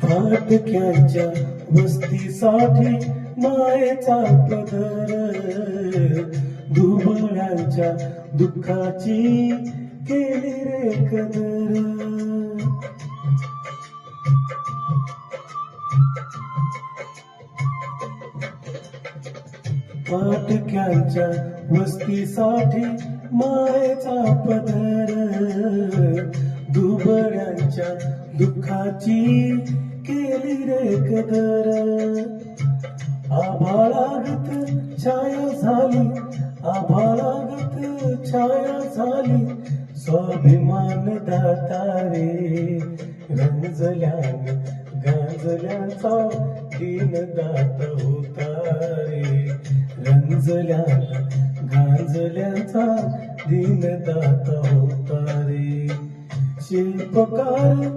फाटक्यांच्या वस्तीसाठी मायेचा पदर, दुबळ्यांच्या दुःखाची केली रे कदर. फाटक्यांच्या वस्तीसाठी मायेचा पदर, दुबळ्यांच्या दुःखाची केली रे कदर. आभाळागत छाया झाली, आभाळागत छाया झाली, स्वाभिमान दाता रे. रंजल्यान गाजल्याचा दीनदाता होता रे. रंजल्यान गाजल्याचा दीनदाता होता रे. शिल्पकार